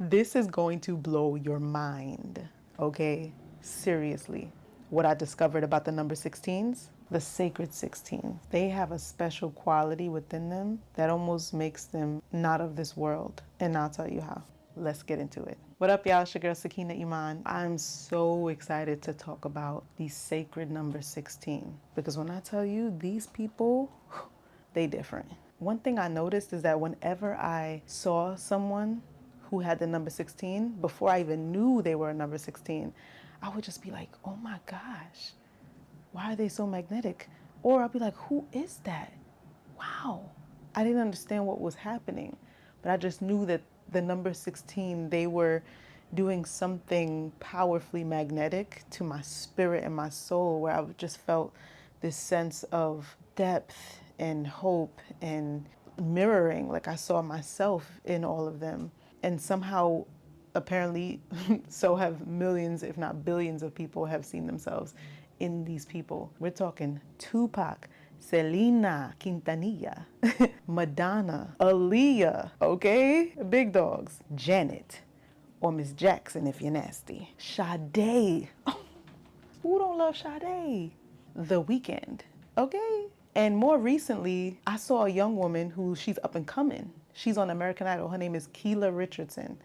This is going to blow your mind, okay? Seriously. What I discovered about the number 16s, the sacred 16. They have a special quality within them that almost makes them not of this world. And I'll tell you how. Let's get into it. What up, y'all? It's your girl, Sakina Iman. I'm so excited to talk about the sacred number 16. Because when I tell you, these people, they different. One thing I noticed is that whenever I saw someone who had the number 16, before I even knew they were a number 16, I would just be like, oh my gosh, why are they so magnetic? Or I'll be like, who is that? Wow. I didn't understand what was happening, but I just knew that the number 16, they were doing something powerfully magnetic to my spirit and my soul, where I just felt this sense of depth and hope and mirroring. Like I saw myself in all of them. And somehow, apparently, so have millions, if not billions of people have seen themselves in these people. We're talking Tupac, Selena Quintanilla, Madonna, Aaliyah, okay? Big dogs. Janet, or Miss Jackson if you're nasty. Sade. Who don't love Sade? The Weeknd, okay? And more recently, I saw a young woman who she's up and coming. She's on American Idol. Her name is Keela Richardson.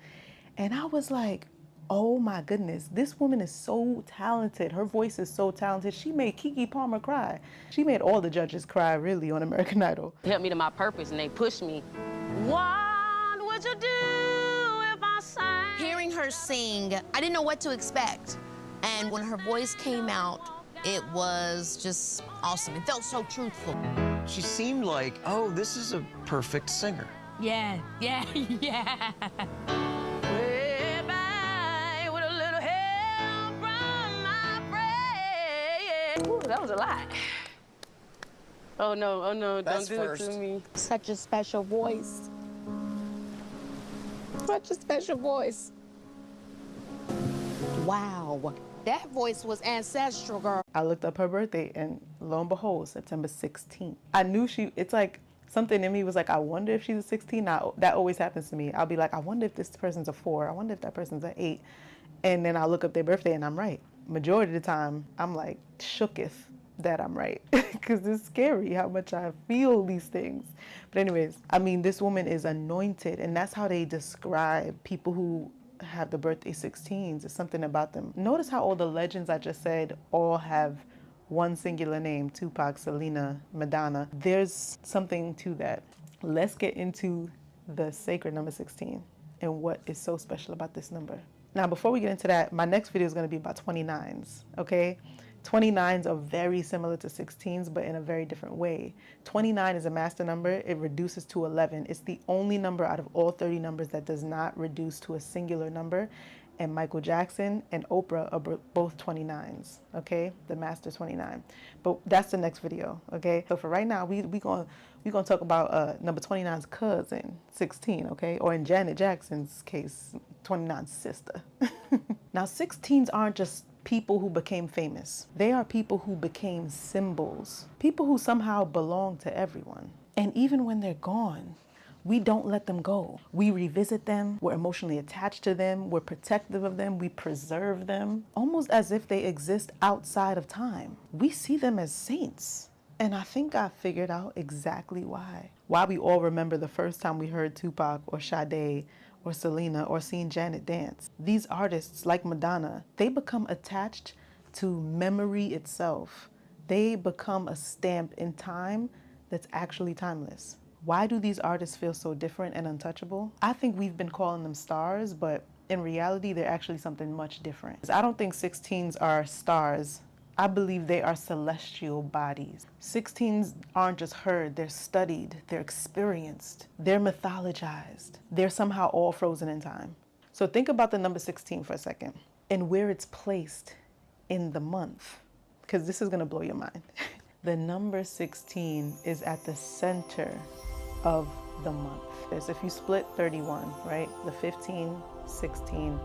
And I was like, oh my goodness, this woman is so talented. Her voice is so talented. She made Keke Palmer cry. She made all the judges cry, really, on American Idol. Help me to my purpose, and they push me. What would you do if I sang? Hearing her sing, I didn't know what to expect. And when her voice came out, it was just awesome. It felt so truthful. She seemed like, oh, this is a perfect singer. Yeah. Way back with a little help from my friend. Ooh, that was a lot. Oh no, That's don't do first. it to me. Such a special voice. Such a special voice. Wow. That voice was ancestral, girl. I looked up her birthday, and lo and behold, September 16th. I knew it's like something in me was like, I wonder if she's a 16. Now, that always happens to me. I'll be like, I wonder if this person's a 4. I wonder if that person's an 8. And then I'll look up their birthday, and I'm right. Majority of the time, I'm like shooketh that I'm right. Because it's scary how much I feel these things. But anyways, I mean, this woman is anointed, and that's how they describe people who have the birthday 16s. It's something about them. Notice how all the legends I just said all have one singular name: Tupac, Selena, Madonna. There's something to that. Let's get into the sacred number 16 and what is so special about this number. Now, before we get into that, my next video is going to be about 29s, okay? 29s are very similar to 16s, but in a very different way. 29 is a master number. It reduces to 11. It's the only number out of all 30 numbers that does not reduce to a singular number. And Michael Jackson and Oprah are both 29s, okay? The master 29. But that's the next video, okay? So for right now, we gonna talk about number 29's cousin, 16, okay? Or in Janet Jackson's case, 29's sister. Now, 16s aren't just people who became famous. They are people who became symbols, people who somehow belong to everyone. And even when they're gone, we don't let them go. We revisit them, we're emotionally attached to them, we're protective of them, we preserve them, almost as if they exist outside of time. We see them as saints. And I think I figured out exactly why. Why we all remember the first time we heard Tupac or Sade or Selena or seen Janet dance. These artists, like Madonna, they become attached to memory itself. They become a stamp in time that's actually timeless. Why do these artists feel so different and untouchable? I think we've been calling them stars, but in reality, they're actually something much different. I don't think 16s are stars. I believe they are celestial bodies. 16s aren't just heard, they're studied, they're experienced, they're mythologized. They're somehow all frozen in time. So think about the number 16 for a second and where it's placed in the month, because this is gonna blow your mind. The number 16 is at the center of the month. There's, if you split 31, right? The 15, 16,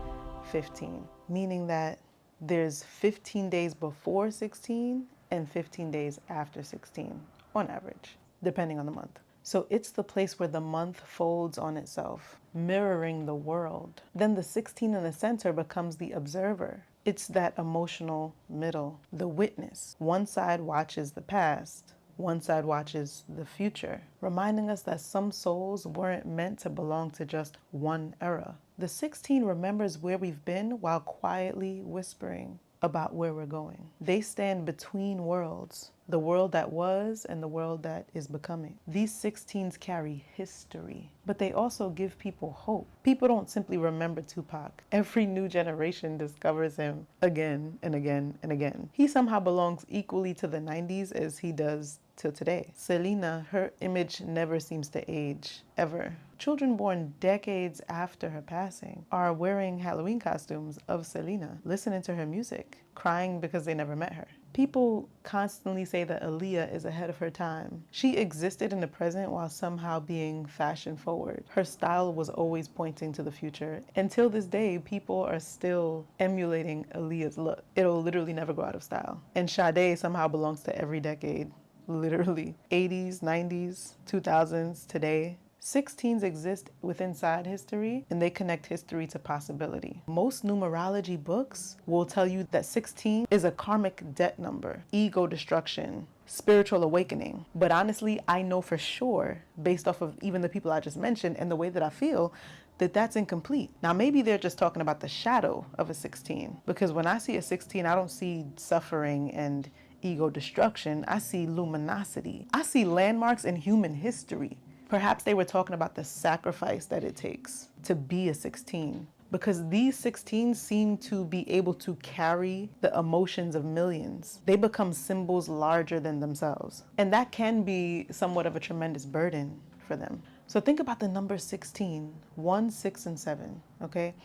15, meaning that there's 15 days before 16 and 15 days after 16 on average, depending on the month. So it's the place where the month folds on itself, mirroring the world. Then the 16 in the center becomes the observer. It's that emotional middle, the witness. One side watches the past, one side watches the future, reminding us that some souls weren't meant to belong to just one era. The 16 remembers where we've been while quietly whispering about where we're going. They stand between worlds, the world that was and the world that is becoming. These 16s carry history, but they also give people hope. People don't simply remember Tupac. Every new generation discovers him again and again and again. He somehow belongs equally to the 90s as he does till today. Selena, her image never seems to age, ever. Children born decades after her passing are wearing Halloween costumes of Selena, listening to her music, crying because they never met her. People constantly say that Aaliyah is ahead of her time. She existed in the present while somehow being fashion forward. Her style was always pointing to the future. Until this day, people are still emulating Aaliyah's look. It'll literally never go out of style. And Sade somehow belongs to every decade. Literally 80s, 90s, 2000s, today. 16s exist within side history and they connect history to possibility. Most numerology books will tell you that 16 is a karmic debt number, ego destruction, spiritual awakening. But honestly, I know for sure, based off of even the people I just mentioned and the way that I feel, that that's incomplete. Now, maybe they're just talking about the shadow of a 16, because when I see a 16, I don't see suffering and ego destruction. I see luminosity. I see landmarks in human history. Perhaps they were talking about the sacrifice that it takes to be a 16, because these 16s seem to be able to carry the emotions of millions. They become symbols larger than themselves. And that can be somewhat of a tremendous burden for them. So think about the number 16, 1, 6, and 7, okay?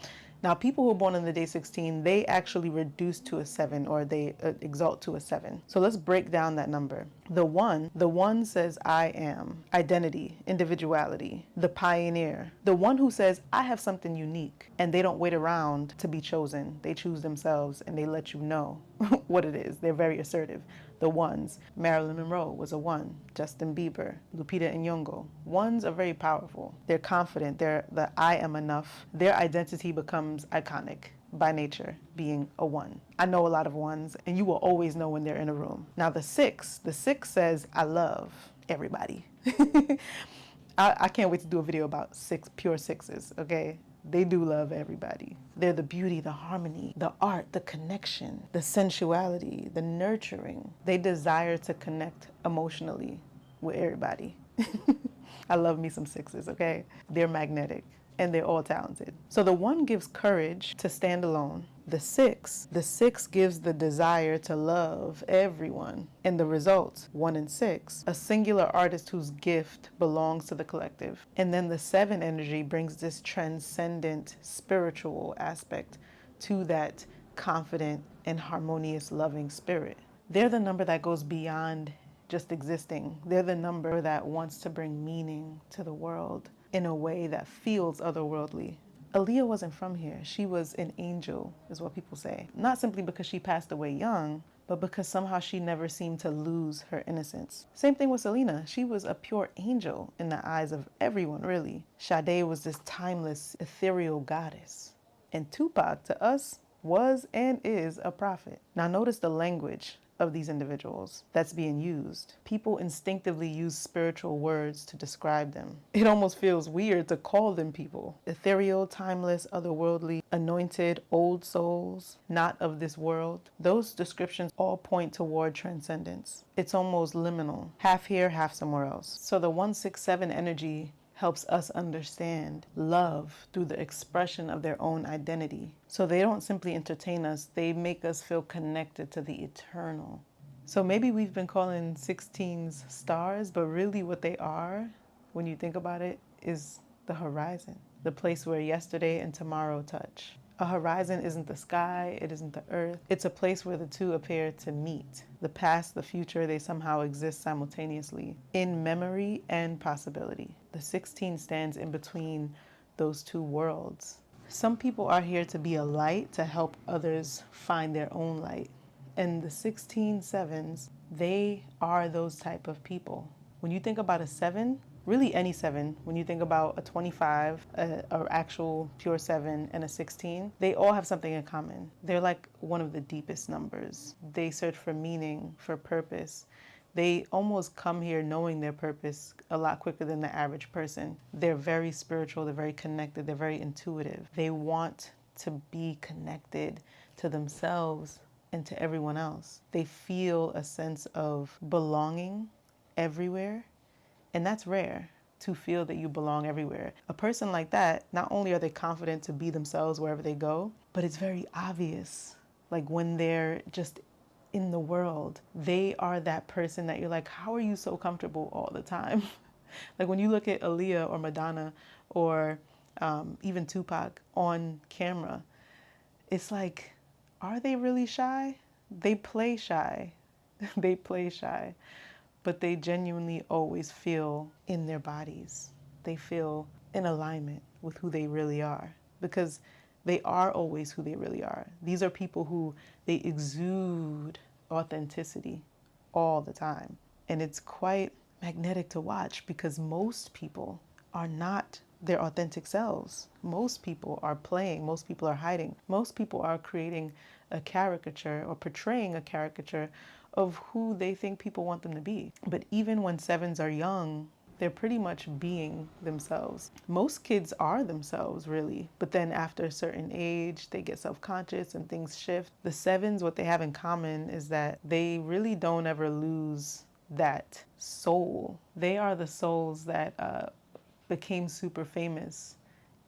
Now, people who are born on the day 16, they actually reduce to a 7, or they exalt to a 7. So let's break down that number. The 1 says, I am, identity, individuality, the pioneer, the one who says, I have something unique, and they don't wait around to be chosen. They choose themselves and they let you know what it is. They're very assertive. The ones, Marilyn Monroe was a 1, Justin Bieber, Lupita Nyong'o. Ones are very powerful. They're confident. They're the I am enough. Their identity becomes iconic by nature, being a 1. I know a lot of 1s, and you will always know when they're in a room. Now the 6 says, I love everybody. I can't wait to do a video about pure 6s, okay? They do love everybody. They're the beauty, the harmony, the art, the connection, the sensuality, the nurturing. They desire to connect emotionally with everybody. I love me some 6s, okay? They're magnetic and they're all talented. So the 1 gives courage to stand alone. The 6 gives the desire to love everyone. And the result, 1 and 6, a singular artist whose gift belongs to the collective. And then the 7 energy brings this transcendent spiritual aspect to that confident and harmonious loving spirit. They're the number that goes beyond just existing. They're the number that wants to bring meaning to the world in a way that feels otherworldly. Aaliyah wasn't from here. She was an angel, is what people say. Not simply because she passed away young, but because somehow she never seemed to lose her innocence. Same thing with Selena. She was a pure angel in the eyes of everyone, really. Sade was this timeless, ethereal goddess. And Tupac, to us, was and is a prophet. Now notice the language of these individuals that's being used. People instinctively use spiritual words to describe them. It almost feels weird to call them people. Ethereal, timeless, otherworldly, anointed, old souls, not of this world. Those descriptions all point toward transcendence. It's almost liminal, half here, half somewhere else. So the 167 energy helps us understand love through the expression of their own identity. So they don't simply entertain us, they make us feel connected to the eternal. So maybe we've been calling 16s stars, but really what they are, when you think about it, is the horizon, the place where yesterday and tomorrow touch. A horizon isn't the sky, it isn't the earth. It's a place where the two appear to meet. The past, the future, they somehow exist simultaneously in memory and possibility. The 16 stands in between those two worlds. Some people are here to be a light to help others find their own light. And the 16 sevens, they are those type of people. When you think about a 7, really any 7, when you think about a 25, a actual pure 7, and a 16, they all have something in common. They're like one of the deepest numbers. They search for meaning, for purpose. They almost come here knowing their purpose a lot quicker than the average person. They're very spiritual, they're very connected, they're very intuitive. They want to be connected to themselves and to everyone else. They feel a sense of belonging everywhere, and that's rare, to feel that you belong everywhere. A person like that, not only are they confident to be themselves wherever they go, but it's very obvious. Like when they're just in the world, they are that person that you're like, how are you so comfortable all the time? Like when you look at Aaliyah or Madonna or even Tupac on camera, it's like, are they really shy? They play shy. They play shy, but they genuinely always feel in their bodies. They feel in alignment with who they really are, because they are always who they really are. These are people who they exude authenticity all the time. And it's quite magnetic to watch because most people are not their authentic selves. Most people are playing, most people are hiding, most people are creating a caricature or portraying a caricature of who they think people want them to be. But even when 7s are young, they're pretty much being themselves. Most kids are themselves, really. But then after a certain age, they get self-conscious and things shift. The 7s, what they have in common is that they really don't ever lose that soul. They are the souls that became super famous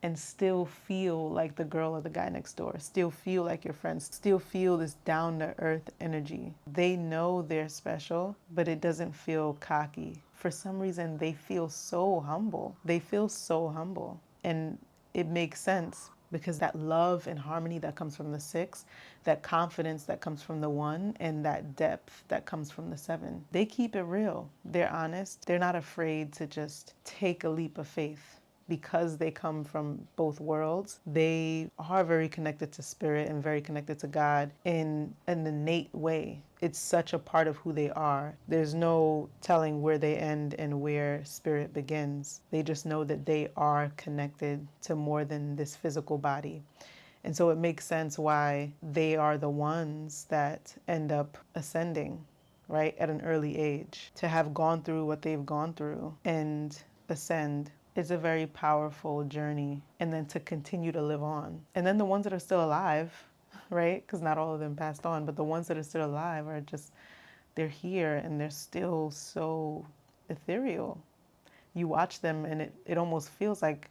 and still feel like the girl or the guy next door, still feel like your friends, still feel this down to earth energy. They know they're special, but it doesn't feel cocky. For some reason, they feel so humble. They feel so humble. And it makes sense because that love and harmony that comes from the 6, that confidence that comes from the 1, and that depth that comes from the 7, they keep it real. They're honest. They're not afraid to just take a leap of faith. Because they come from both worlds, they are very connected to spirit and very connected to God in an innate way. It's such a part of who they are. There's no telling where they end and where spirit begins. They just know that they are connected to more than this physical body. And so it makes sense why they are the ones that end up ascending, right, at an early age. To have gone through what they've gone through and ascend is a very powerful journey, and then to continue to live on. And then the ones that are still alive, right? Because not all of them passed on, but the ones that are still alive are just, they're here and they're still so ethereal. You watch them and it almost feels like,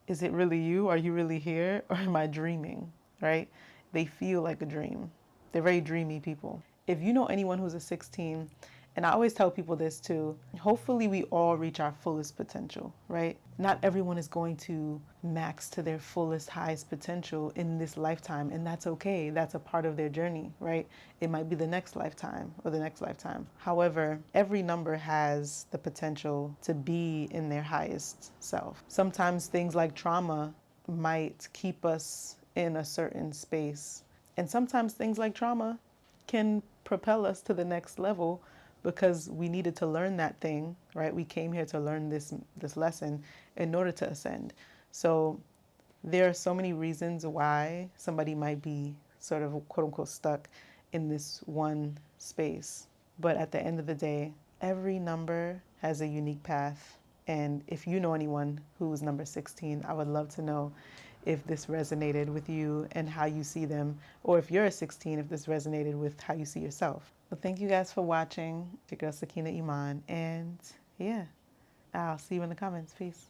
is it really you? Are you really here? Or am I dreaming, right? They feel like a dream. They're very dreamy people. If you know anyone who's a 16, and I always tell people this too, hopefully we all reach our fullest potential, right? Not everyone is going to max to their fullest, highest potential in this lifetime, and that's okay. That's a part of their journey, right? It might be the next lifetime or the next lifetime. However, every number has the potential to be in their highest self. Sometimes things like trauma might keep us in a certain space, and sometimes things like trauma can propel us to the next level because we needed to learn that thing, right? We came here to learn this lesson in order to ascend. So there are so many reasons why somebody might be sort of quote unquote stuck in this one space. But at the end of the day, every number has a unique path. And if you know anyone who's number 16, I would love to know if this resonated with you and how you see them, or if you're a 16, if this resonated with how you see yourself. Well, thank you guys for watching. Your girl Sakina Iman, and yeah, I'll see you in the comments. Peace.